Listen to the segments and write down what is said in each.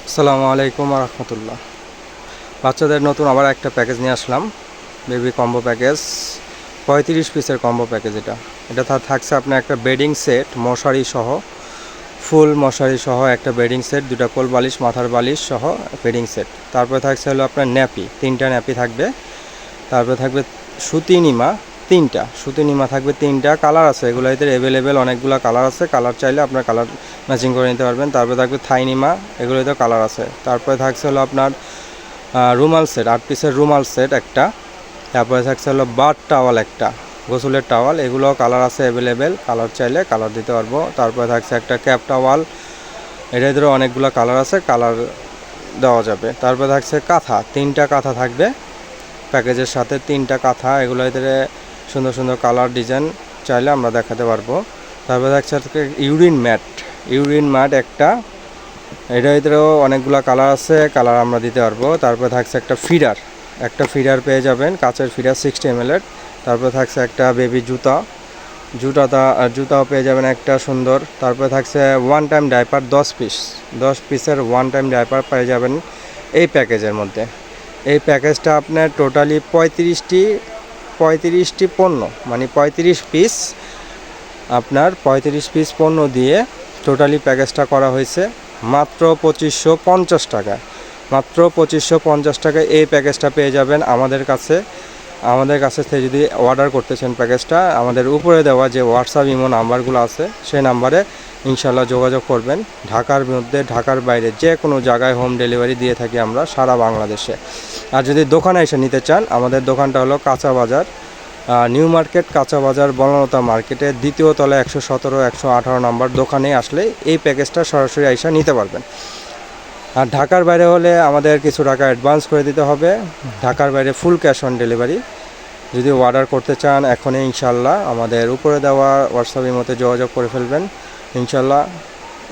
আসসালামু আলাইকুম রহমতুল্লাহ। বাচ্চাদের নতুন আবার একটা প্যাকেজ নিয়ে আসলাম, বেবি কম্বো প্যাকেজ, 35 পিসের কম্বো প্যাকেজ। এটা থাকছে আপনার একটা বেডিং সেট, মশারি সহ, ফুল মশারি সহ একটা বেডিং সেট, দুটা কোল বালিশ, মাথার বালিশ সহ বেডিং সেট। তারপরে থাকছে হলো আপনার ন্যাপি, 3টা ন্যাপি থাকবে। তারপরে থাকবে সুতি নিমা, 3টা সুতি নিমা থাকবে, 3টা কালার আছে, এগুলো এদের অ্যাভেলেবেল অনেকগুলো কালার আছে, কালার চাইলে আপনার কালার ম্যাচিং করে নিতে পারবেন। তারপরে থাকবে থাই নিমা, এগুলোতেও কালার আছে। তারপরে থাকছে হলো আপনার রুমাল সেট, 8 পিসের রুমাল সেট একটা। তারপরে থাকছে হলো বাথ টাওয়াল একটা, গোসলের টাওয়াল, এগুলো কালার আছে অ্যাভেলেবেল, কালার চাইলে কালার দিতে পারবো। তারপরে থাকছে একটা ক্যাপ টাওয়াল, এটাদেরও অনেকগুলো কালার আছে, কালার দেওয়া যাবে। তারপরে থাকছে কাঁথা, 3টা কাঁথা থাকবে প্যাকেজের সাথে, 3টা কাঁথা, এগুলো এদের সুন্দর সুন্দর কালার ডিজাইন চাইলে আমরা দেখাতে পারবো। তারপরে থাকছে ইউরিন ম্যাট একটা, এদেরও অনেকগুলো কালার আছে, কালার আমরা দিতে পারবো। তারপরে থাকছে একটা ফিডার পেয়ে যাবেন, কাচের ফিডার 60 ml। তারপরে থাকছে একটা বেবি জুতাও পেয়ে যাবেন একটা সুন্দর। তারপরে থাকছে ওয়ান টাইম ডাইপার 10 পিসের ওয়ান টাইম ডাইপার পেয়ে যাবেন এই প্যাকেজের মধ্যে। এই প্যাকেজটা আপনার টোটালি 35টি পণ্য, মানে 35 পিস, আপনার 35 পিস পণ্য দিয়ে টোটালি প্যাকেজটা করা হয়েছে মাত্র 2550 টাকায়। মাত্র 2550 টাকায় এই প্যাকেজটা পেয়ে যাবেন আমাদের কাছে থেকে। যদি অর্ডার করতেছেন প্যাকেজটা, আমাদের উপরে দেওয়া যে হোয়াটসঅ্যাপ ইমো নাম্বারগুলো আছে সেই নাম্বারে ইনশাল্লাহ যোগাযোগ করবেন। ঢাকার মধ্যে, ঢাকার বাইরে যে কোনো জায়গায় হোম ডেলিভারি দিয়ে থাকি আমরা সারা বাংলাদেশে। আর যদি দোকানে এসে নিতে চান, আমাদের দোকানটা হলো কাঁচা বাজার, নিউ মার্কেট, কাঁচা বাজার, বনলতা মার্কেটের 2য় তলায় 117 118 নাম্বার দোকানে আসলে এই প্যাকেজটা সরাসরি আইসা নিতে পারবেন। আর ঢাকার বাইরে হলে আমাদের কিছু টাকা অ্যাডভান্স করে দিতে হবে। ঢাকার বাইরে ফুল ক্যাশ অন ডেলিভারি। যদি অর্ডার করতে চান এখনই ইনশাল্লাহ আমাদের উপরে দেওয়া হোয়াটসঅ্যাপের মধ্যে যোগাযোগ করে ফেলবেন। ইনশাল্লাহ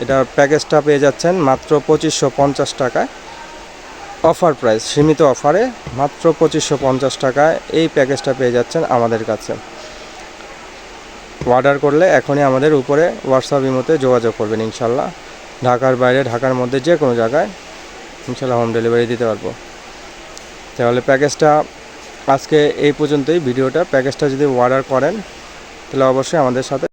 এটার প্যাকেজটা পেয়ে যাচ্ছেন মাত্র 2550 টাকায়, অফার প্রাইস, সীমিত অফারে মাত্র 2550 টাকায় এই প্যাকেজটা পেয়ে যাচ্ছেন আমাদের কাছে। অর্ডার করলে এখনই আমাদের উপরে হোয়াটসঅ্যাপ ইমোতে যোগাযোগ করবেন ইনশাল্লাহ। ঢাকার বাইরে, ঢাকার মধ্যে যে কোনো জায়গায় ইনশাল্লাহ হোম ডেলিভারি দিতে পারবো। তাহলে প্যাকেজটা আজকে এই পর্যন্তই ভিডিওটা। প্যাকেজটা যদি অর্ডার করেন তাহলে অবশ্যই আমাদের সাথে